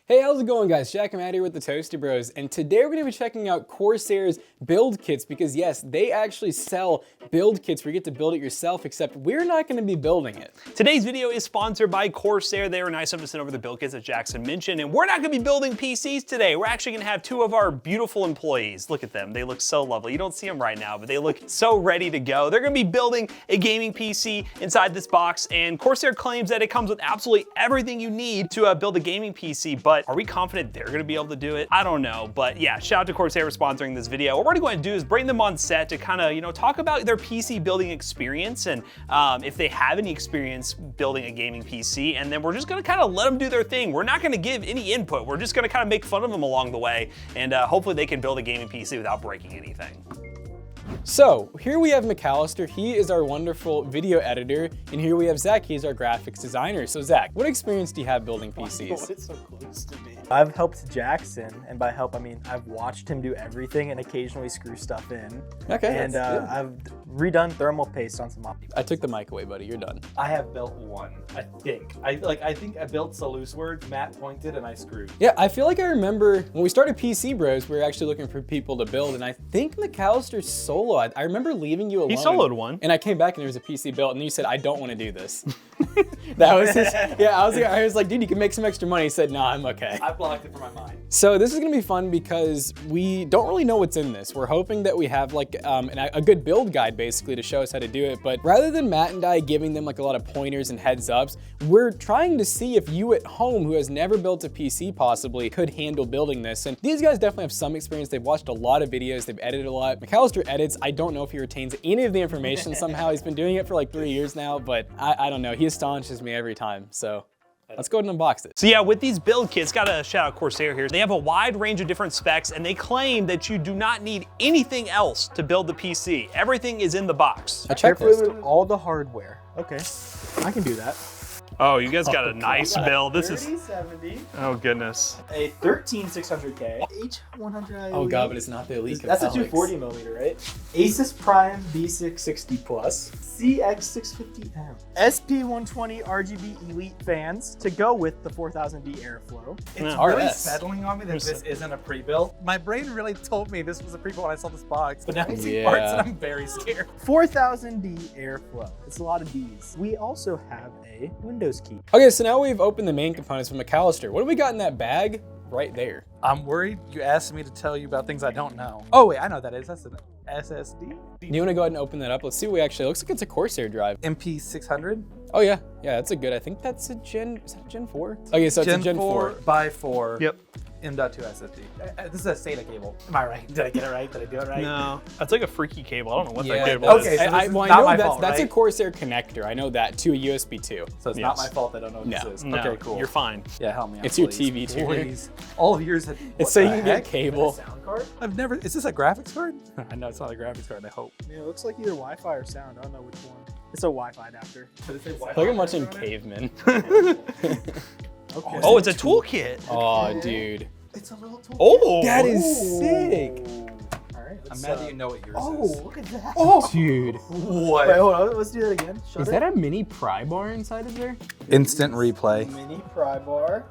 Hey, how's it going, guys? Jack and Matt here with the Toasty Bros, and today we're going to be checking out Corsair's build kits because yes, they actually sell build kits where you get to build it yourself, except we're not going to be building it. Today's video is sponsored by Corsair. They were nice enough to send over the build kits that Jackson mentioned, and we're not going to be building PCs today. We're actually going to have two of our beautiful employees. Look at them. They look so lovely. You don't see them right now, but they look so ready to go. They're going to be building a gaming PC inside this box, and Corsair claims that it comes with absolutely everything you need to build a gaming PC, but are we confident they're gonna be able to do it? I don't know, but yeah, shout out to Corsair for sponsoring this video. What we're going to do is bring them on set to kind of, talk about their PC building experience and if they have any experience building a gaming PC, and then we're just gonna kind of let them do their thing. We're not gonna give any input. We're just gonna kind of make fun of them along the way, and hopefully they can build a gaming PC without breaking anything. So here we have McCallister. He is our wonderful video editor, and here we have Zack. He's our graphics designer. So Zack, what experience do you have building PCs? It's so close to me. I've helped Jackson, and by help I mean I've watched him do everything and occasionally screw stuff in. Okay. And I've redone thermal paste on some optics. I took the mic away, buddy. You're done. I have built one, I think. I think I built some loose words, Matt pointed, and I screwed. Yeah, I feel like I remember when we started PC Bros, we were actually looking for people to build, and I think McCallister solo. I remember leaving you alone. He soloed one. And I came back and there was a PC built, and you said, I don't want to do this. That was his, yeah, I was like, dude, you can make some extra money. He said, no, I'm okay. I blocked it from my mind. So this is gonna be fun because we don't really know what's in this. We're hoping that we have like a good build guide basically to show us how to do it. But rather than Matt and I giving them like a lot of pointers and heads ups, we're trying to see if you at home who has never built a PC possibly could handle building this. And these guys definitely have some experience. They've watched a lot of videos, they've edited a lot. McCallister edits. I don't know if he retains any of the information somehow. He's been doing it for like 3 years now, but I don't know. He astonishes me every time. So let's go ahead and unbox it. So yeah, with these build kits, gotta shout out Corsair here. They have a wide range of different specs, and they claim that you do not need anything else to build the PC. Everything is in the box. A Carefully checklist. with all the hardware. Okay, I can do that. Oh, you guys got a nice build. This is, 3070, oh goodness. a 13600K, H100. Oh god, but it's not the Elite. That's a Catholics. 240 millimeter, right? Asus Prime B660 Plus, CX650M, SP120 RGB Elite fans to go with the 4000D airflow. It's Yeah. really RS. settling on me that this isn't a pre-built. My brain really told me this was a pre-built when I saw this box, but now I see Yeah. parts and I'm very scared. 4000D airflow. It's a lot of Ds. We also have a Windows key. Okay, so now we've opened the main components from McCallister. What do we got in that bag? Right there. I'm worried you asked me to tell you about things I don't know. Oh wait, I know what that is. That's an SSD? Do you want to go ahead and open that up? Let's see what we actually, looks like it's a Corsair drive. MP600? Oh yeah, that's a good, I think that's a Gen, is that a Gen 4? Okay, so it's a Gen 4. by 4. Yep. M.2 SSD. This is a SATA cable. Am I right? Did I get it right? Did I do it right? No, that's like a freaky cable. I don't know what Yeah, that cable that's- is. Okay, so I this is know not my that's, fault, that's a right? Corsair connector. I know that, to a USB 2. So it's Yes. not my fault I don't know what No. this is. No, Okay, cool. You're fine. Yeah, help me out, It's your please. TV tuner. Please. All of yours had, It's so you the can get heck? cable. Sound card? I've never, is this a graphics card? I know it's not a graphics card, I hope. Yeah, it looks like either Wi-Fi or sound. I don't know which one. It's a Wi-Fi adapter. Like I'm watching Caveman. Okay. Oh, it's a toolkit. Oh, dude. It's a little tool. Oh, That is sick. All right. I'm mad that you know what yours Oh, is. look at that. Oh, dude. What? Wait, hold on. Let's do that again. Shut Is it. that a mini pry bar inside of there? Instant replay. Mini pry bar?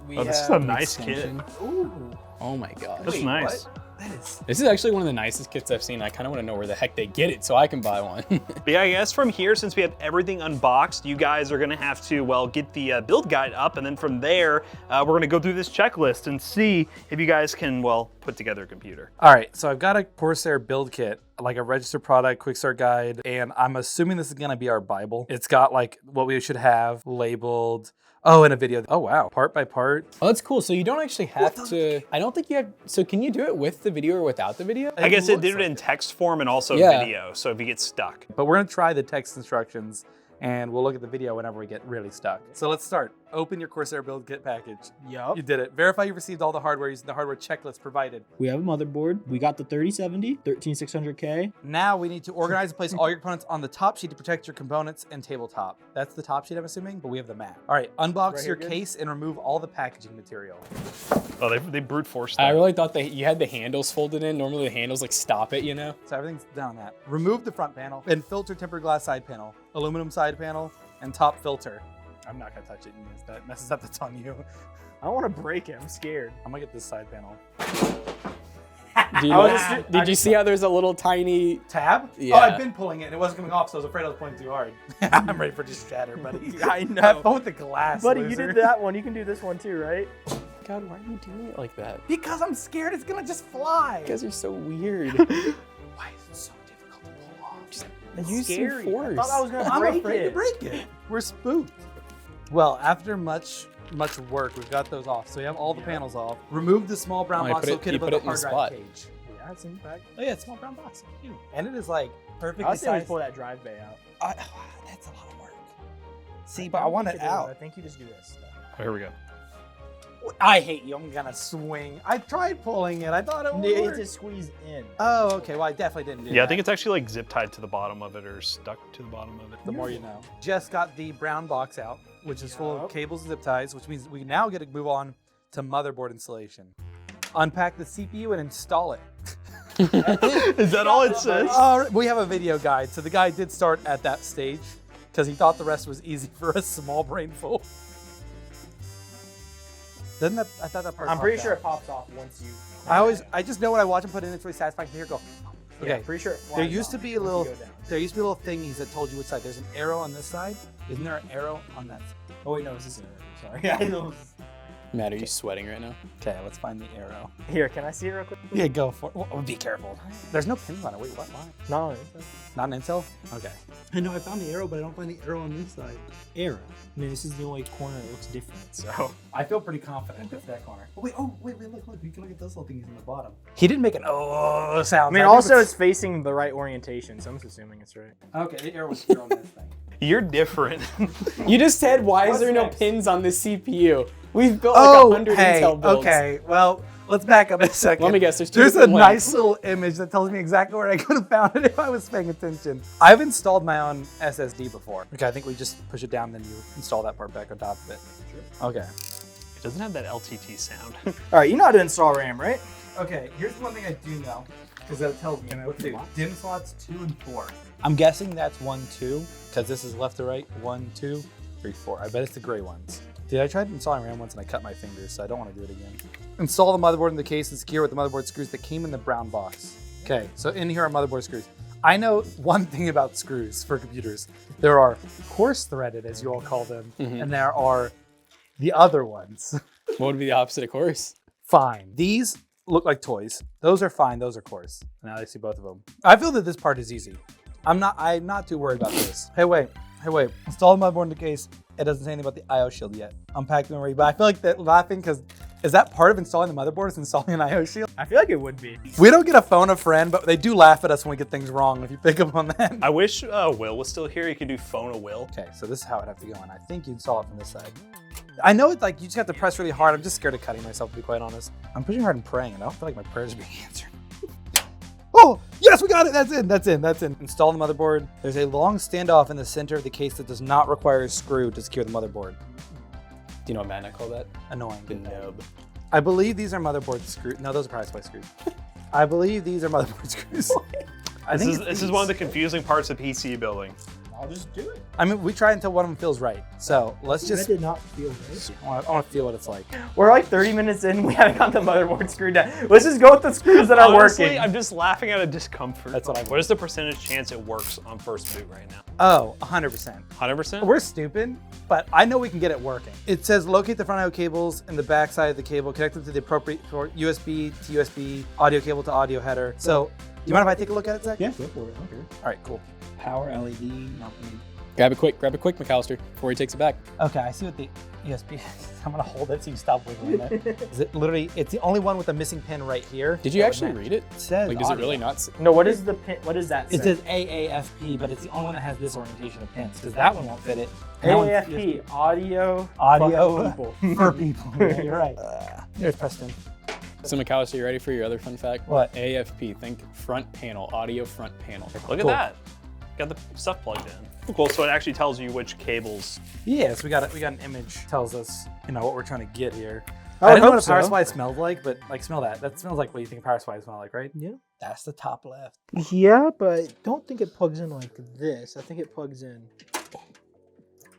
We Oh, this is have a nice kit. extension. Ooh. Oh my gosh. That's nice. What? That is. This is actually one of the nicest kits I've seen. I kind of want to know where the heck they get it so I can buy one. But yeah, I guess from here, since we have everything unboxed, you guys are gonna have to, well, get the build guide up, and then from there, we're gonna go through this checklist and see if you guys can, well, put together a computer. All right, so I've got a Corsair build kit, like a registered product, quick start guide, and I'm assuming this is gonna be our Bible. It's got like what we should have labeled. Oh, and a video. Oh, wow. Part by part. Oh, that's cool. So you don't actually have to, I don't think you have, so can you do it with the video or without the video? I guess it looks did it like in text form and also Yeah. video, so if you get stuck. But we're gonna try the text instructions and we'll look at the video whenever we get really stuck. So let's start. Open your Corsair build kit package. Yup. You did it. Verify you received all the hardware using the hardware checklist provided. We have a motherboard. We got the 3070, 13600K. Now we need to organize and place all your components on the top sheet to protect your components and tabletop. That's the top sheet, I'm assuming, but we have the map. All right, unbox Right your here, good? case and remove all the packaging material. Oh, they brute forced I that. really thought that you had the handles folded in. Normally the handles like stop it, you know? So everything's done on that. Remove the front panel and filter tempered glass side panel, aluminum side panel, and top filter. I'm not gonna touch it. If that messes up, that's on you. I don't want to break it. I'm scared. I'm gonna get this side panel. Did you see how there's a little tiny tab? Yeah. Oh, I've been pulling it and it wasn't coming off, so I was afraid I was pulling too hard. I'm ready for just shatter, buddy. I know. Have fun with the glass, Buddy, loser. you did that one. You can do this one too, right? God, why are you doing it like that? Because I'm scared it's gonna just fly. You guys are so weird. Why is it so difficult to pull off? Just It's use some scary. force. I thought I was gonna I'm break afraid it. to break it. We're spooked. Well, after much work, we've got those off. So we have all the panels off. Remove the small brown Oh, box you located put above it the in the hard drive spot. cage. Yeah, it's in the back. Oh yeah, it's a small brown box. Cute. And it is like perfectly I was saying we sized. pull that drive bay out. That's a lot of work. See, but I want it out. I think you just do this. Oh, here we go. I hate you. I'm gonna swing. I tried pulling it. I thought it would It work. just squeeze in. Oh, okay. Well, I definitely didn't do Yeah, that. I think it's actually like zip tied to the bottom of it or stuck to the bottom of it. The more you know. Just got the brown box out, which is full of Yup. cables and zip ties, which means we now get to move on to motherboard installation. Unpack the CPU and install it. Is that all it says? We have a video guide. So the guy did start at that stage because he thought the rest was easy for a small brainful. Doesn't that? I thought that part. I'm pretty popped sure out. it pops off once you. I just know when I watch him put it in, it's really satisfying to hear it go. Yeah, Okay. pretty sure it There flies used to off be a once you little. go down. There used to be little thingies that told you which side. There's an arrow on this side. Isn't there an arrow on that side? Oh wait, no, this isn't. Sorry. I know. Matt, are you sweating right now? Okay, let's find the arrow. Here, can I see it real quick? Yeah, go for it. Well, be careful. There's no pins on it. Wait, what? Why? No. Not an intel? Okay. I know I found the arrow, but I don't find the arrow on this side. Arrow. I mean, this is the only corner that looks different. So I feel pretty confident with that corner. wait, look. You can look at those little things in the bottom. He didn't make an oh sound. I mean, also it's facing the right orientation, so I'm just assuming it's right. okay. The arrow was here on this thing. You're different. You just said, why is What's there no next? pins on this CPU? We've built like 100 Intel builds. okay. Well, let's back up a second. Let me guess, there's two There's a different nice links. little image that tells me exactly where I could have found it if I was paying attention. I've installed my own SSD before. Okay, I think we just push it down, then you install that part back on top of it. Sure. Okay. It doesn't have that LTT sound. All right, you know how to install RAM, right? Okay, here's one thing I do know, because that tells me what to do. DIMM slots 2 and 4. I'm guessing that's 1, 2, because this is left to right. 1, 2, 3, 4. I bet it's the gray ones. Dude, I tried installing RAM once and I cut my fingers, so I don't want to do it again. Install the motherboard in the case and secure with the motherboard screws that came in the brown box. Okay, so in here are motherboard screws. I know one thing about screws for computers. There are coarse threaded, as you all call them, and there are the other ones. What would be the opposite of course? Fine. These look like toys. Those are fine. Those are coarse. Now I see both of them. I feel that this part is easy. I'm not too worried about this. Hey, wait. Install the motherboard in the case. It doesn't say anything about the IO shield yet. Unpack the memory, but I feel like that laughing because is that part of installing the motherboard is installing an IO shield? I feel like it would be. We don't get a phone a friend, but they do laugh at us when we get things wrong. If you pick up on that. I wish Will was still here. You could do phone a Will. Okay, so this is how it have to go, and I think you install it from this side. I know it's like you just have to press really hard. I'm just scared of cutting myself, to be quite honest. I'm pushing hard and praying, and I don't feel like my prayers are being answered. Oh, yes, we got it. That's in. Install the motherboard. There's a long standoff in the center of the case that does not require a screw to secure the motherboard. Do you know what Matt and I call that? Annoying. The nub. I believe these are motherboard screws. No, those are power supply screws. I believe these are motherboard screws. This is one of the confusing parts of PC building. I'll just do it. I mean, we try until one of them feels right. So let's That just. did not feel right. I want to feel what it's like. We're like 30 minutes in. We haven't got the motherboard screwed down. Let's just go with the screws that are Honestly, working. I'm just laughing at a discomfort. That's what I What is the percentage chance it works on first boot right now? Oh, 100%. 100%? We're stupid, but I know we can get it working. It says locate the front IO cables and the back side of the cable, connect them to the appropriate for USB to USB, audio cable to audio header. So, do you mind if I take a look at it, Zach? Yeah, go for it. Okay. All right, cool. Power LED, nothing. Grab it quick, McCallister, before he takes it back. Okay, I see what the USB is. I'm gonna hold it so you stop wiggling it. Is it literally? It's the only one with a missing pin right here. Did you actually read it? It says Like, does it audio. really not say? No, what is the pin? What is that? It say? says AAFP, but it's the only one that has this orientation of pins because that one won't fit it. And that one's AFP, audio Audio for people. for people. Yeah, you're right. There's Preston. So McCallister, you ready for your other fun fact? What? AFP, think front panel, audio front panel. Look at Cool. that. Got the stuff plugged in. Cool, so it actually tells you which cables. Yes, we got an image tells us, what we're trying to get here. I I would don't know hope what a power so. supply smells like, but like smell that. That smells like what you think a power supply smells like, right? Yeah. That's the top left. Yeah, but I don't think it plugs in like this. I think it plugs in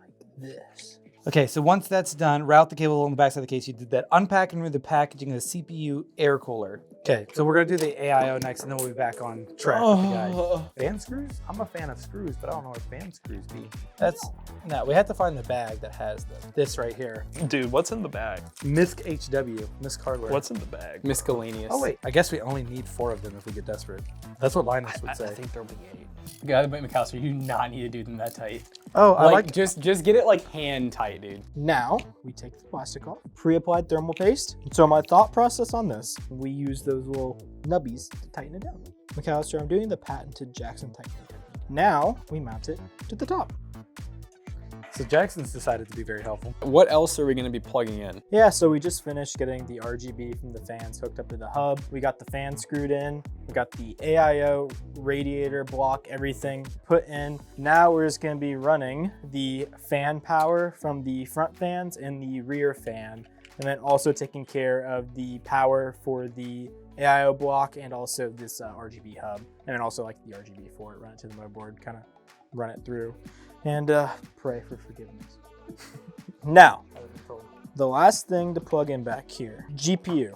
like this. Okay, so once that's done, route the cable along the backside of the case. You did that. Unpack and remove the packaging of the CPU air cooler. Okay, so we're gonna do the AIO next, and then we'll be back on track with the guide. Fan screws? I'm a fan of screws, but I don't know what fan screws be. No, we have to find the bag that has this right here. Dude, what's in the bag? Misc HW, Misc hardware. What's in the bag? Miscellaneous. Oh wait, I guess we only need 4 of them if we get desperate. That's what Linus would say. I think there'll be 8. God, but McCallister, you do not need to do them that tight. Oh, I like just get it like hand tight, dude. Now, we take the plastic off, pre-applied thermal paste. So my thought process on this, we use those little nubbies to tighten it down. McCallister, I'm doing the patented Jackson tightening technique. Now, we mount it to the top. So Jackson's decided to be very helpful. What else are we gonna be plugging in? Yeah, so we just finished getting the RGB from the fans hooked up to the hub. We got the fan screwed in. We got the AIO radiator block, everything put in. Now we're just gonna be running the fan power from the front fans and the rear fan. And then also taking care of the power for the AIO block and also this RGB hub. And then also like the RGB for it, run it to the motherboard, kind of run it through. And pray for forgiveness. Now, the last thing to plug in back here, GPU.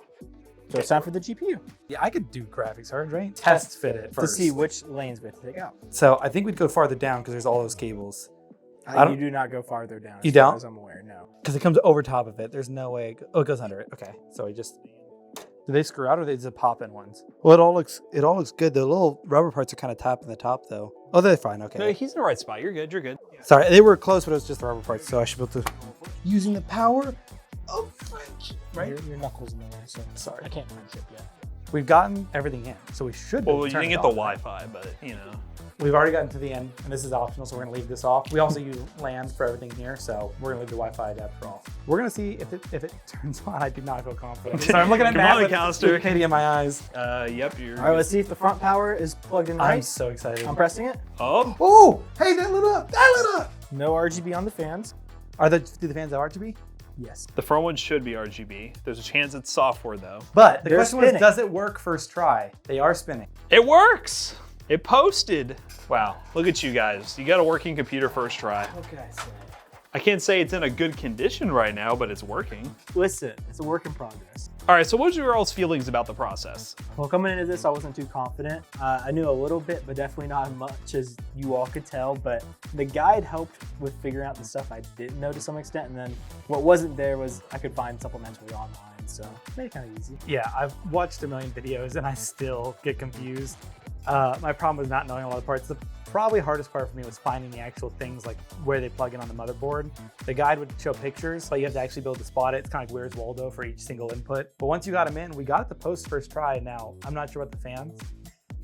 So it's time for the GPU. Yeah, I could do graphics cards, right? Test fit it first. To see which lanes we have to take out. So I think we'd go farther down because there's all those cables. You do not go farther down. You don't? As far as I'm aware, no. Because it comes over top of it. There's no way. It goes under it. Okay. So do they screw out or they just pop in ones? Well, it all looks good. The little rubber parts are kind of tapping the top though. Oh, they're fine. Okay. No, he's in the right spot. You're good. You're good. Sorry, they were close, but it was just the rubber parts. So I should be able to using the power of French. Right? Your knuckles in the way, so sorry. I can't friendship yet. We've gotten everything in, so we should. Well, you didn't get the Wi-Fi, but you know. We've already gotten to the end, and this is optional, so we're gonna leave this off. We also use LAN for everything here, so we're gonna leave the Wi-Fi adapter off. We're gonna see if it turns on. I do not feel confident. Sorry, I'm looking at Matt with stupidity in my eyes. Yep. You're All right, let's see if the front power is plugged in right. I'm so excited. I'm pressing it. Oh. Oh, hey, that lit up. That lit up. No RGB on the fans. Do the fans have RGB? Yes. The front one should be RGB. There's a chance it's software though. But the They're question was, spinning. does it work first try? They are spinning. It works. It posted. Wow, look at you guys. You got a working computer first try. What can I say? I can't say it's in a good condition right now, but it's working. Listen, it's a work in progress. All right, so what's your all's feelings about the process? Well, coming into this, I wasn't too confident. I knew a little bit, but definitely not as much as you all could tell. But the guide helped with figuring out the stuff I didn't know to some extent. And then what wasn't there was I could find supplementally online. So it made it kind of easy. Yeah, I've watched a million videos and I still get confused. My problem was not knowing a lot of parts. The probably hardest part for me was finding the actual things like where they plug in on the motherboard. The guide would show pictures, but you have to actually be able to spot it. It's kind of like Where's Waldo for each single input. But once you got them in, we got it the post first try. Now I'm not sure about the fans.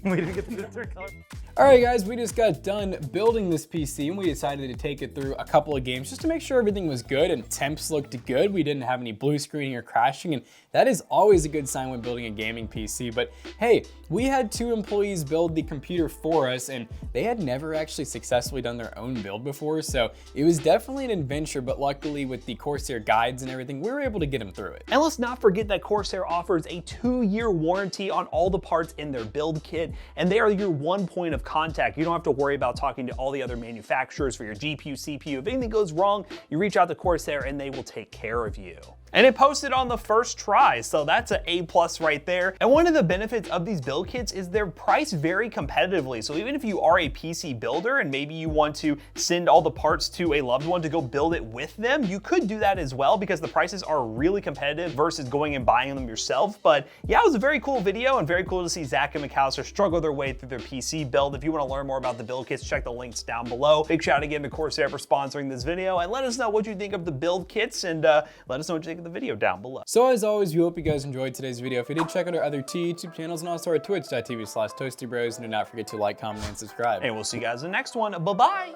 We didn't get the different color. All right, guys, we just got done building this PC and we decided to take it through a couple of games just to make sure everything was good and temps looked good. We didn't have any blue screening or crashing, and that is always a good sign when building a gaming PC. But hey, we had 2 employees build the computer for us and they had never actually successfully done their own build before. So it was definitely an adventure, but luckily with the Corsair guides and everything, we were able to get them through it. And let's not forget that Corsair offers a 2-year warranty on all the parts in their build kit, and they are your one point of contact. You don't have to worry about talking to all the other manufacturers for your GPU, CPU. If anything goes wrong, you reach out to Corsair and they will take care of you. And it posted on the first try, so that's an A+ right there. And one of the benefits of these build kits is they're priced very competitively. So even if you are a PC builder and maybe you want to send all the parts to a loved one to go build it with them, you could do that as well because the prices are really competitive versus going and buying them yourself. But yeah, it was a very cool video and very cool to see Zack and McCallister struggle their way through their PC build. If you want to learn more about the build kits, check the links down below. Big shout out again to Corsair for sponsoring this video, and let us know what you think of the build kits, and let us know what you think of the video down below. So as always, we hope you guys enjoyed today's video. If you did, check out our other 2 YouTube channels and also our twitch.tv/toastybros, and do not forget to like, comment, and subscribe. And we'll see you guys in the next one. Bye-bye.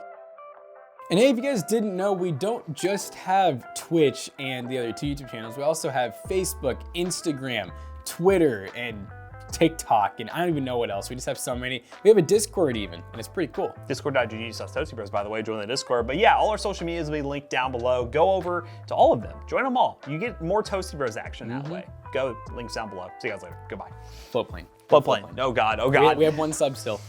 And hey, if you guys didn't know, we don't just have Twitch and the other 2 YouTube channels. We also have Facebook, Instagram, Twitter, and TikTok, and I don't even know what else. We just have so many. We have a Discord even, and it's pretty cool. Discord.gg/toastybros, by the way, join the Discord. But yeah, all our social medias will be linked down below. Go over to all of them. Join them all. You get more Toasty Bros action that way. Go, links down below. See you guys later. Goodbye. Floatplane. Floatplane. Oh God, oh God. We have 1 sub still.